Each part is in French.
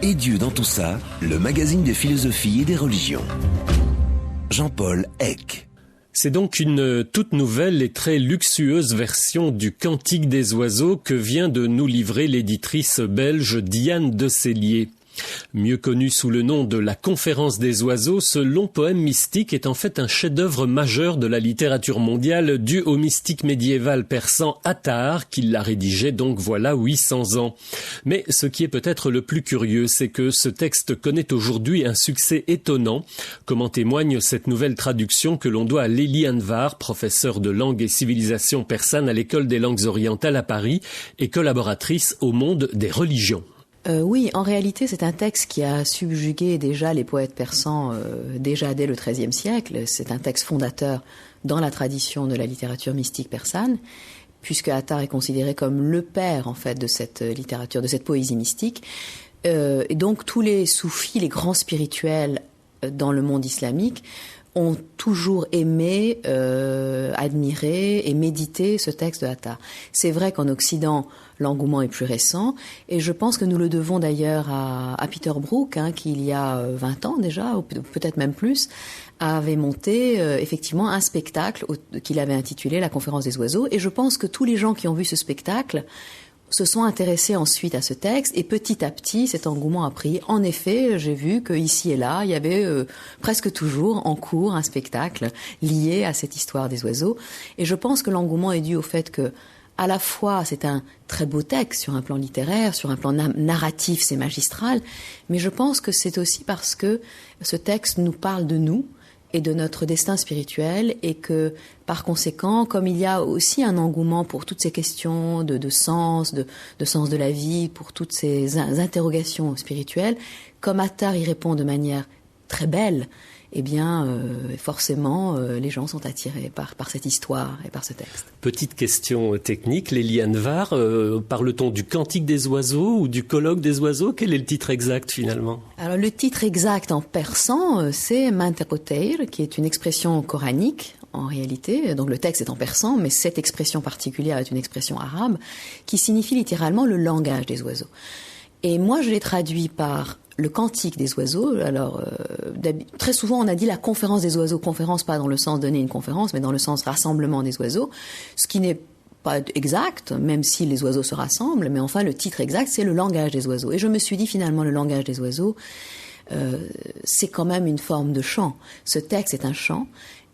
Et Dieu dans tout ça, le magazine de philosophie et des religions. Jean-Paul Eck. C'est donc une toute nouvelle et très luxueuse version du Cantique des oiseaux que vient de nous livrer l'éditrice belge Diane de Cellier. Mieux connu sous le nom de la Conférence des oiseaux, ce long poème mystique est en fait un chef-d'œuvre majeur de la littérature mondiale dû au mystique médiéval persan Attar, qui l'a rédigé donc voilà 800 ans. Mais ce qui est peut-être le plus curieux, c'est que ce texte connaît aujourd'hui un succès étonnant, comme en témoigne cette nouvelle traduction que l'on doit à Lélie Anvar, professeure de langue et civilisation persane à l'École des langues orientales à Paris et collaboratrice au Monde des religions. Oui, en réalité, c'est un texte qui a subjugué déjà les poètes persans déjà dès le XIIIe siècle. C'est un texte fondateur dans la tradition de la littérature mystique persane, puisque Attar est considéré comme le père, en fait, de cette littérature, de cette poésie mystique. Et donc, tous les soufis, les grands spirituels dans le monde islamique, ont toujours aimé, admiré et médité ce texte de Attar. C'est vrai qu'en Occident, l'engouement est plus récent, et je pense que nous le devons d'ailleurs à Peter Brook, qui il y a 20 ans déjà, ou peut-être même plus, avait monté effectivement un spectacle qu'il avait intitulé La Conférence des oiseaux, et je pense que tous les gens qui ont vu ce spectacle se sont intéressés ensuite à ce texte, et petit à petit, cet engouement a pris. En effet, j'ai vu qu'ici et là, il y avait presque toujours en cours un spectacle lié à cette histoire des oiseaux. Et je pense que l'engouement est dû au fait que, à la fois, c'est un très beau texte sur un plan littéraire, sur un plan narratif, c'est magistral, mais je pense que c'est aussi parce que ce texte nous parle de nous, et de notre destin spirituel, et que par conséquent, comme il y a aussi un engouement pour toutes ces questions de sens, de sens de la vie, pour toutes ces interrogations spirituelles, comme Attar y répond de manière très belle, eh bien, forcément, les gens sont attirés par cette histoire et par ce texte. Petite question technique, Lélie Anvar, parle-t-on du Cantique des oiseaux ou du Colloque des oiseaux? Quel est le titre exact finalement? Alors, le titre exact en persan, c'est Mantakoteir, qui est une expression coranique, en réalité. Donc, le texte est en persan, mais cette expression particulière est une expression arabe, qui signifie littéralement le langage des oiseaux. Et moi, je l'ai traduit par le cantique des oiseaux. Alors, très souvent, on a dit la conférence des oiseaux. Conférence, pas dans le sens donner une conférence, mais dans le sens rassemblement des oiseaux. Ce qui n'est pas exact, même si les oiseaux se rassemblent. Mais enfin, le titre exact, c'est le langage des oiseaux. Et je me suis dit, finalement, le langage des oiseaux, c'est quand même une forme de chant. Ce texte est un chant.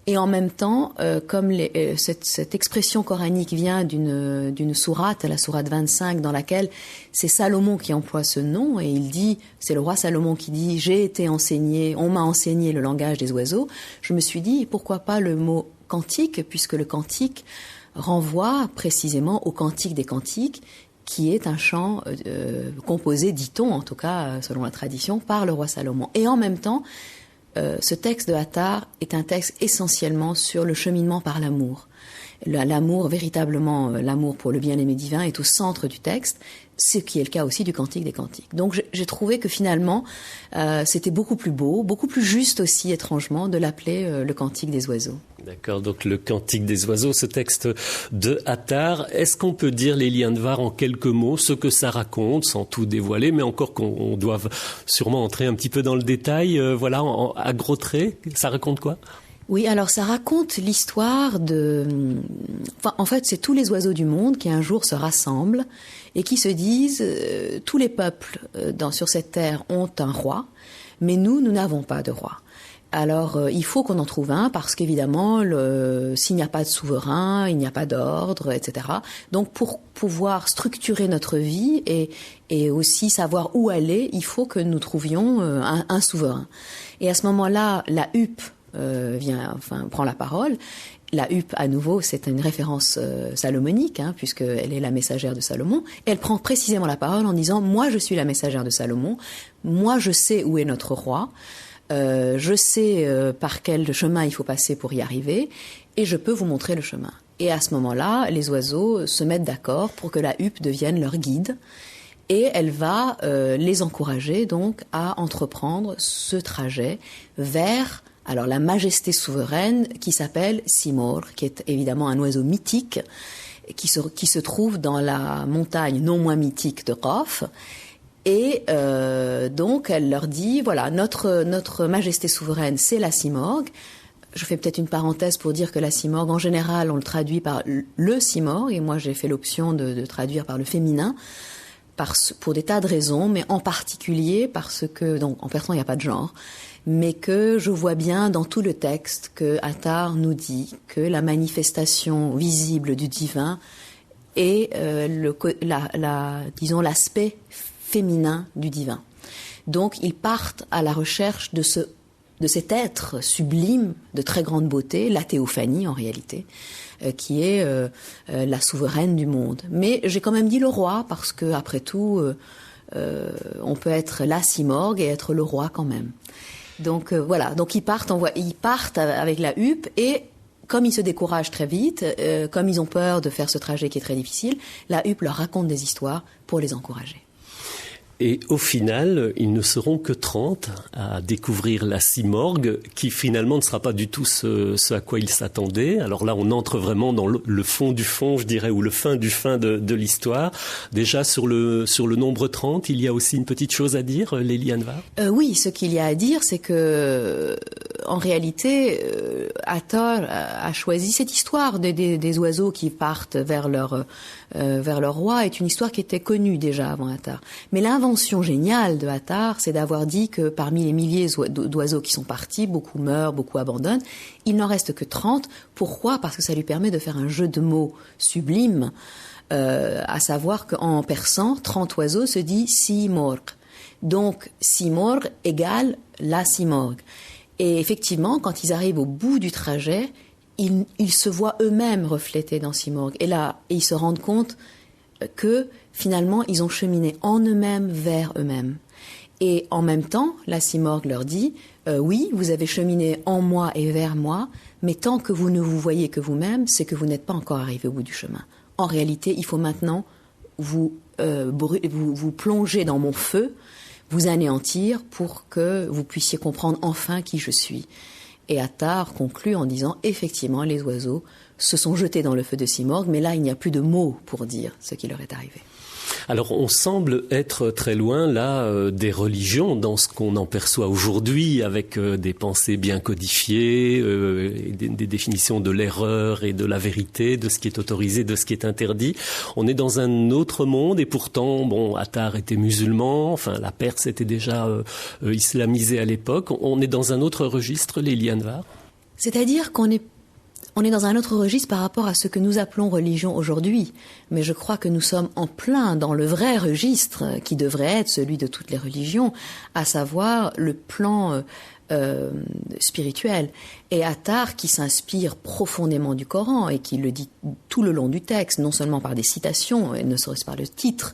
Et en même temps, comme cette expression coranique vient d'une sourate, la sourate 25, dans laquelle c'est Salomon qui emploie ce nom, et il dit, c'est le roi Salomon qui dit « J'ai été enseigné, on m'a enseigné le langage des oiseaux », je me suis dit, pourquoi pas le mot « cantique », puisque le cantique renvoie précisément au cantique des cantiques, qui est un chant composé, dit-on, en tout cas, selon la tradition, par le roi Salomon. Et en même temps, ce texte de Attar est un texte essentiellement sur le cheminement par l'amour. L'amour, véritablement, l'amour pour le bien-aimé divin est au centre du texte, ce qui est le cas aussi du Cantique des Cantiques. Donc j'ai trouvé que finalement, c'était beaucoup plus beau, beaucoup plus juste aussi, étrangement, de l'appeler le Cantique des oiseaux. D'accord, donc le Cantique des oiseaux, ce texte de Attar. Est-ce qu'on peut dire, Lélie Anvar, en quelques mots, ce que ça raconte, sans tout dévoiler, mais encore qu'on doive sûrement entrer un petit peu dans le détail, voilà, à gros traits, ça raconte quoi ? Oui, alors ça raconte l'histoire en fait, c'est tous les oiseaux du monde qui un jour se rassemblent et qui se disent tous les peuples sur cette terre ont un roi, mais nous n'avons pas de roi. Alors, il faut qu'on en trouve un parce qu'évidemment, s'il n'y a pas de souverain, il n'y a pas d'ordre, etc. Donc, pour pouvoir structurer notre vie et aussi savoir où aller, il faut que nous trouvions un souverain. Et à ce moment-là, la huppe prend la parole. La huppe, à nouveau, c'est une référence salomonique, puisqu'elle est la messagère de Salomon. Elle prend précisément la parole en disant « Moi, je suis la messagère de Salomon. Moi, je sais où est notre roi. Je sais par quel chemin il faut passer pour y arriver. Et je peux vous montrer le chemin. » Et à ce moment-là, les oiseaux se mettent d'accord pour que la huppe devienne leur guide. Et elle va les encourager donc à entreprendre ce trajet vers la majesté souveraine qui s'appelle Simorgh, qui est évidemment un oiseau mythique qui se trouve dans la montagne non moins mythique de Qaf Et donc elle leur dit, voilà, notre majesté souveraine, c'est la Simorgue. Je fais peut-être une parenthèse pour dire que la Simorgue, en général, on le traduit par le Simorgue, et moi j'ai fait l'option de traduire par le féminin, pour des tas de raisons, mais en particulier parce que, donc en persan il n'y a pas de genre, mais que je vois bien dans tout le texte que Attar nous dit que la manifestation visible du divin est disons l'aspect féminin du divin. Donc ils partent à la recherche de cet être sublime de très grande beauté, la théophanie en réalité, qui est la souveraine du monde. Mais j'ai quand même dit le roi parce que après tout, on peut être la Simorgue et être le roi quand même. Donc voilà, donc ils partent avec la huppe et comme ils se découragent très vite, comme ils ont peur de faire ce trajet qui est très difficile, la huppe leur raconte des histoires pour les encourager. Et au final, ils ne seront que 30 à découvrir la Simorgue, qui finalement ne sera pas du tout ce à quoi ils s'attendaient. Alors là, on entre vraiment dans le fond du fond, je dirais, ou le fin du fin de l'histoire. Déjà, sur le nombre 30, il y a aussi une petite chose à dire, Lélie Anvar ? Oui, ce qu'il y a à dire, c'est que, en réalité, Attar a choisi cette histoire des oiseaux qui partent vers leur roi, est une histoire qui était connue déjà avant Attar. Mais l'invention géniale de Attar, c'est d'avoir dit que parmi les milliers d'oiseaux qui sont partis, beaucoup meurent, beaucoup abandonnent, il n'en reste que 30. Pourquoi ? Parce que ça lui permet de faire un jeu de mots sublime, à savoir qu'en persan, 30 oiseaux se dit Simorgue. Donc, Simorgue égale la Simorgue. Et effectivement, quand ils arrivent au bout du trajet, ils se voient eux-mêmes reflétés dans Simorgue. Et là, ils se rendent compte que finalement, ils ont cheminé en eux-mêmes vers eux-mêmes. Et en même temps, la Simorgue leur dit, oui, vous avez cheminé en moi et vers moi, mais tant que vous ne vous voyez que vous-même, c'est que vous n'êtes pas encore arrivé au bout du chemin. En réalité, il faut maintenant vous plonger dans mon feu, vous anéantir pour que vous puissiez comprendre enfin qui je suis. Et Attar conclut en disant, effectivement, les oiseaux se sont jetés dans le feu de Simorgue, mais là, il n'y a plus de mots pour dire ce qui leur est arrivé. Alors, on semble être très loin, là, des religions, dans ce qu'on en perçoit aujourd'hui, avec des pensées bien codifiées, des définitions de l'erreur et de la vérité, de ce qui est autorisé, de ce qui est interdit. On est dans un autre monde, et pourtant, bon, Attar était musulman, enfin, la Perse était déjà islamisée à l'époque. On est dans un autre registre, Lélie Anvar ? C'est-à-dire qu'on est dans un autre registre par rapport à ce que nous appelons religion aujourd'hui. Mais je crois que nous sommes en plein dans le vrai registre qui devrait être celui de toutes les religions, à savoir le plan spirituel. Et Attar, qui s'inspire profondément du Coran et qui le dit tout le long du texte, non seulement par des citations, et ne serait-ce par le titre,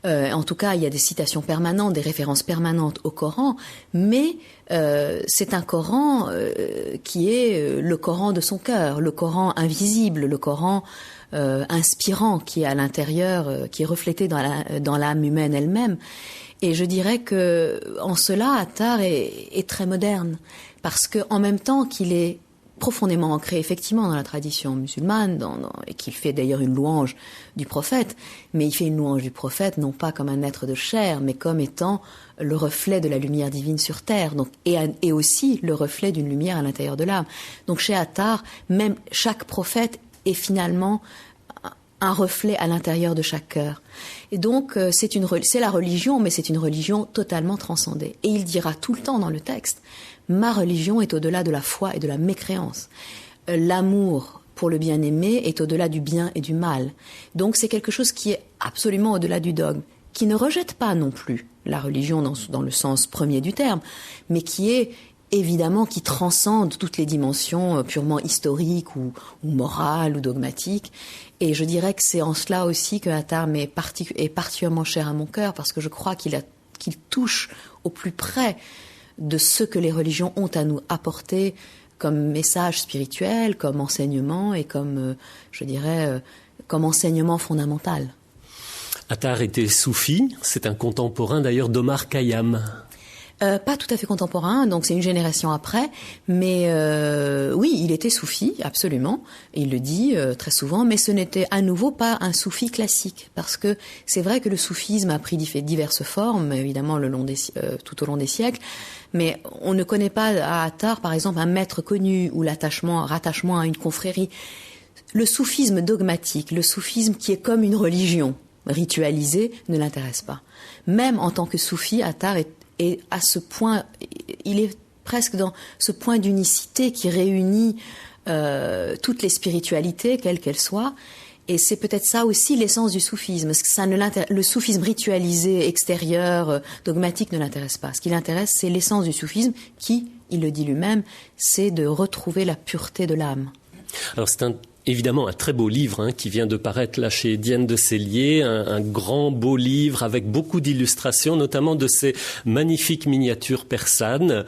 en tout cas, il y a des citations permanentes, des références permanentes au Coran, mais c'est un Coran qui est le Coran de son cœur, le Coran invisible, le Coran inspirant qui est à l'intérieur, qui est reflété dans l'âme humaine elle-même. Et je dirais que en cela, Attar est très moderne, parce que en même temps qu'il est profondément ancré effectivement dans la tradition musulmane, et qu'il fait d'ailleurs une louange du prophète, mais il fait une louange du prophète non pas comme un être de chair, mais comme étant le reflet de la lumière divine sur terre, donc, et aussi le reflet d'une lumière à l'intérieur de l'âme. Donc chez Attar, même chaque prophète est finalement un reflet à l'intérieur de chaque cœur. Et donc c'est la religion, mais c'est une religion totalement transcendée. Et il dira tout le temps dans le texte, ma religion est au-delà de la foi et de la mécréance. L'amour pour le bien-aimé est au-delà du bien et du mal. Donc c'est quelque chose qui est absolument au-delà du dogme, qui ne rejette pas non plus la religion dans le sens premier du terme, mais qui est évidemment qui transcende toutes les dimensions purement historiques ou morales ou dogmatiques. Et je dirais que c'est en cela aussi que Attar est particulièrement cher à mon cœur, parce que je crois qu'il touche au plus près de ce que les religions ont à nous apporter comme message spirituel, comme enseignement et comme, je dirais, comme enseignement fondamental. Attar était soufi, c'est un contemporain d'ailleurs d'Omar Khayyam. Pas tout à fait contemporain, donc c'est une génération après, mais oui, il était soufi, absolument, il le dit très souvent, mais ce n'était à nouveau pas un soufi classique, parce que c'est vrai que le soufisme a pris diverses formes, évidemment tout au long des siècles, mais on ne connaît pas à Attard, par exemple, un maître connu ou rattachement à une confrérie. Le soufisme dogmatique, le soufisme qui est comme une religion ritualisée, ne l'intéresse pas. Même en tant que soufi, Attard est à ce point, il est presque dans ce point d'unicité qui réunit toutes les spiritualités, quelles qu'elles soient. Et c'est peut-être ça aussi l'essence du soufisme. Le soufisme ritualisé, extérieur, dogmatique ne l'intéresse pas. Ce qui l'intéresse, c'est l'essence du soufisme qui, il le dit lui-même, c'est de retrouver la pureté de l'âme. Alors c'est évidemment un très beau livre qui vient de paraître là chez Diane de Sellier, un grand beau livre avec beaucoup d'illustrations, notamment de ces magnifiques miniatures persanes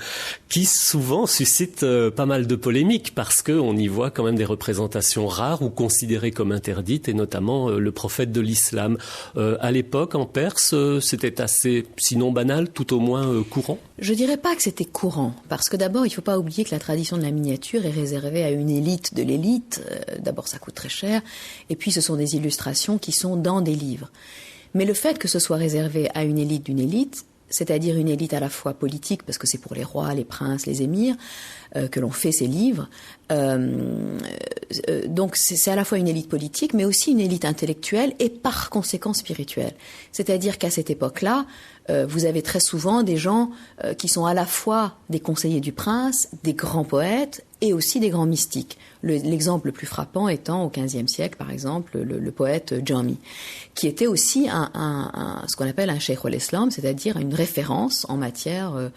qui souvent suscitent pas mal de polémiques parce qu'on y voit quand même des représentations rares ou considérées comme interdites, et notamment le prophète de l'islam. À l'époque, en Perse, c'était assez, sinon banal, tout au moins courant. Je dirais pas que c'était courant, parce que d'abord, il faut pas oublier que la tradition de la miniature est réservée à une élite de l'élite. D'abord, ça coûte très cher, et puis ce sont des illustrations qui sont dans des livres. Mais le fait que ce soit réservé à une élite d'une élite, c'est-à-dire une élite à la fois politique, parce que c'est pour les rois, les princes, les émirs, que l'on fait ces livres. Donc c'est à la fois une élite politique, mais aussi une élite intellectuelle et par conséquent spirituelle. C'est-à-dire qu'à cette époque-là, vous avez très souvent des gens qui sont à la fois des conseillers du prince, des grands poètes et aussi des grands mystiques. L'exemple le plus frappant étant au XVe siècle, par exemple, le poète Jami, qui était aussi ce qu'on appelle un cheikh al-Islam, c'est-à-dire une référence en matière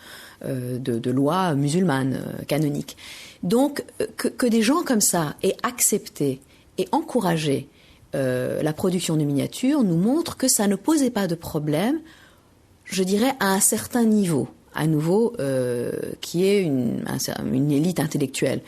de loi musulmane canonique. Donc, que des gens comme ça aient accepté et encouragé la production de miniatures nous montre que ça ne posait pas de problème, je dirais, à un certain niveau, à nouveau, qui est une élite intellectuelle.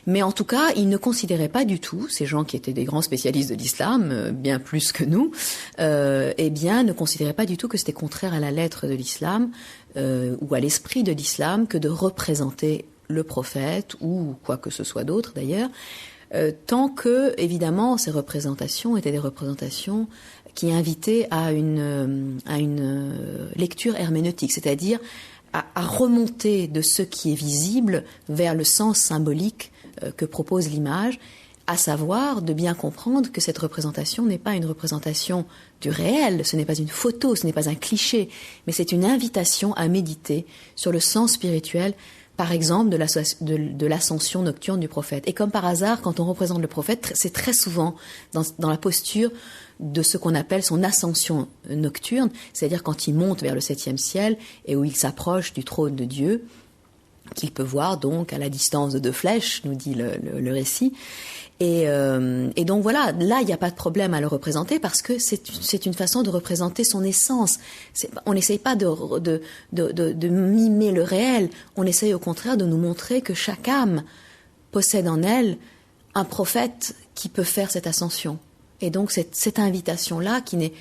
Mais en tout cas, ils ne considéraient pas du tout, ces gens qui étaient des grands spécialistes de l'islam, bien plus que nous, ne considéraient pas du tout que c'était contraire à la lettre de l'islam ou à l'esprit de l'islam que de représenter le prophète ou quoi que ce soit d'autre d'ailleurs, tant que, évidemment, ces représentations étaient des représentations qui invitaient à une lecture herméneutique, c'est-à-dire à remonter de ce qui est visible vers le sens symbolique que propose l'image, à savoir de bien comprendre que cette représentation n'est pas une représentation du réel, ce n'est pas une photo, ce n'est pas un cliché, mais c'est une invitation à méditer sur le sens spirituel, par exemple, de l'ascension nocturne du prophète. Et comme par hasard, quand on représente le prophète, c'est très souvent dans la posture de ce qu'on appelle son ascension nocturne, c'est-à-dire quand il monte vers le 7e ciel et où il s'approche du trône de Dieu, qu'il peut voir donc à la distance de 2 flèches, nous dit le récit. Et donc voilà, là il n'y a pas de problème à le représenter parce que c'est une façon de représenter son essence. On n'essaye pas de mimer le réel, on essaye au contraire de nous montrer que chaque âme possède en elle un prophète qui peut faire cette ascension. Et donc cette invitation-là qui n'est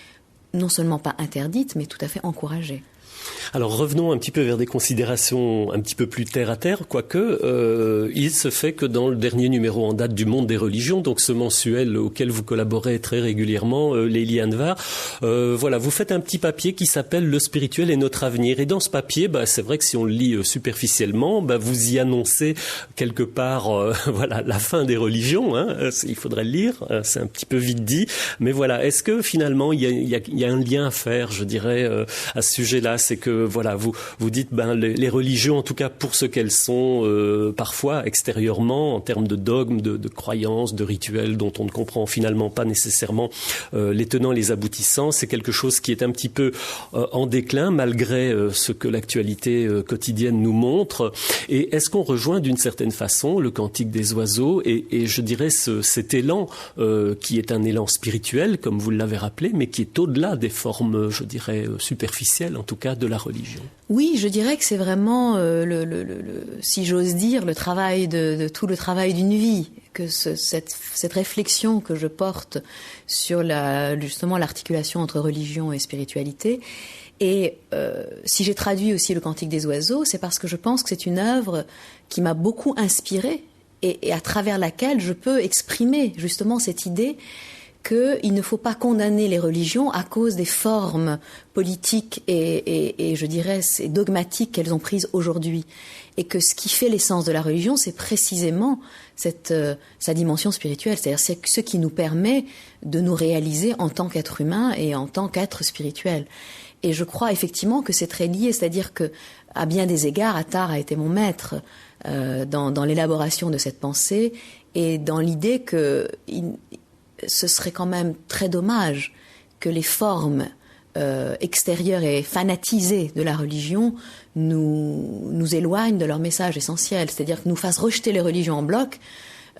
non seulement pas interdite, mais tout à fait encouragée. Alors revenons un petit peu vers des considérations un petit peu plus terre à terre, quoique il se fait que dans le dernier numéro en date du Monde des religions, donc ce mensuel auquel vous collaborez très régulièrement, Lélie Anvar, voilà, vous faites un petit papier qui s'appelle Le spirituel et notre avenir. Et dans ce papier, c'est vrai que si on le lit superficiellement, vous y annoncez quelque part voilà, la fin des religions, il faudrait le lire, c'est un petit peu vite dit, mais voilà, est-ce que finalement il y a un lien à faire, je dirais, à ce sujet-là? C'est que voilà, vous dites les religions, en tout cas pour ce qu'elles sont parfois extérieurement, en termes de dogmes, de croyances, de rituels dont on ne comprend finalement pas nécessairement les tenants, les aboutissants, c'est quelque chose qui est un petit peu en déclin malgré ce que l'actualité quotidienne nous montre. Et est-ce qu'on rejoint d'une certaine façon le cantique des oiseaux et je dirais cet élan qui est un élan spirituel, comme vous l'avez rappelé, mais qui est au-delà des formes, je dirais, superficielles, en tout cas, de la religion? Oui, je dirais que c'est vraiment, si j'ose dire, le travail tout le travail d'une vie que cette réflexion que je porte sur justement l'articulation entre religion et spiritualité. Et si j'ai traduit aussi le Cantique des oiseaux, c'est parce que je pense que c'est une œuvre qui m'a beaucoup inspirée et à travers laquelle je peux exprimer justement cette idée qu'il ne faut pas condamner les religions à cause des formes politiques et je dirais dogmatiques qu'elles ont prises aujourd'hui. Et que ce qui fait l'essence de la religion, c'est précisément sa dimension spirituelle. C'est-à-dire c'est ce qui nous permet de nous réaliser en tant qu'être humain et en tant qu'être spirituel. Et je crois effectivement que c'est très lié. C'est-à-dire que, à bien des égards, Attard a été mon maître dans l'élaboration de cette pensée et dans l'idée que ce serait quand même très dommage que les formes extérieures et fanatisées de la religion nous éloignent de leur message essentiel, c'est-à-dire que nous fassent rejeter les religions en bloc,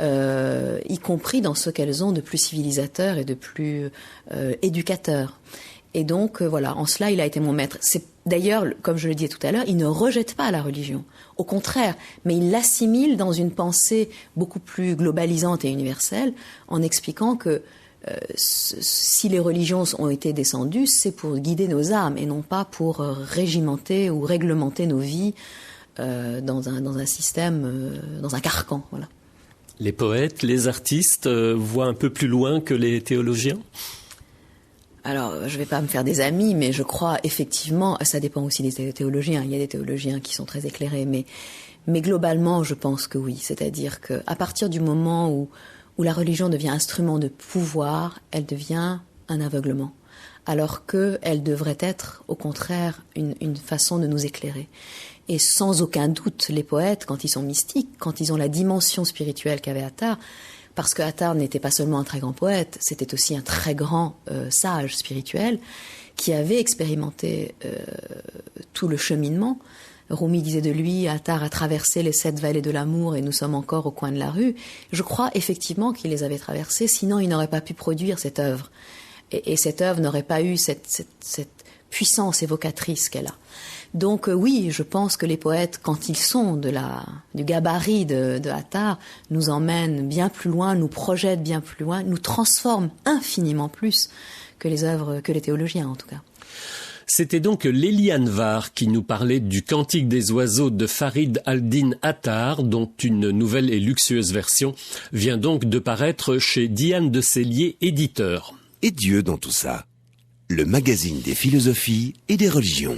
y compris dans ce qu'elles ont de plus civilisateur et de plus éducateur. Et donc voilà, en cela il a été mon maître. C'est d'ailleurs, comme je le disais tout à l'heure, il ne rejette pas la religion, au contraire, mais il l'assimile dans une pensée beaucoup plus globalisante et universelle, en expliquant que si les religions ont été descendues, c'est pour guider nos âmes et non pas pour régimenter ou réglementer nos vies dans un système, dans un carcan. Voilà. Les poètes, les artistes voient un peu plus loin que les théologiens ? Alors, je ne vais pas me faire des amis, mais je crois effectivement, ça dépend aussi des théologiens. Il y a des théologiens qui sont très éclairés, mais globalement, je pense que oui. C'est-à-dire qu'à partir du moment où la religion devient instrument de pouvoir, elle devient un aveuglement. Alors qu'elle devrait être, au contraire, une façon de nous éclairer. Et sans aucun doute, les poètes, quand ils sont mystiques, quand ils ont la dimension spirituelle qu'avait Attard, parce que Attard n'était pas seulement un très grand poète, c'était aussi un très grand sage spirituel qui avait expérimenté tout le cheminement. Rumi disait de lui, Attard a traversé les 7 vallées de l'amour et nous sommes encore au coin de la rue. Je crois effectivement qu'il les avait traversées, sinon il n'aurait pas pu produire cette œuvre. Et cette œuvre n'aurait pas eu cette puissance évocatrice qu'elle a. Donc oui, je pense que les poètes, quand ils sont du gabarit de Attard, nous emmènent bien plus loin, nous projettent bien plus loin, nous transforment infiniment plus que les théologiens en tout cas. C'était donc Lélie Anvar qui nous parlait du Cantique des oiseaux de Farid al-Din Attard, dont une nouvelle et luxueuse version vient donc de paraître chez Diane de Sellier, éditeur. Et Dieu dans tout ça, le magazine des philosophies et des religions.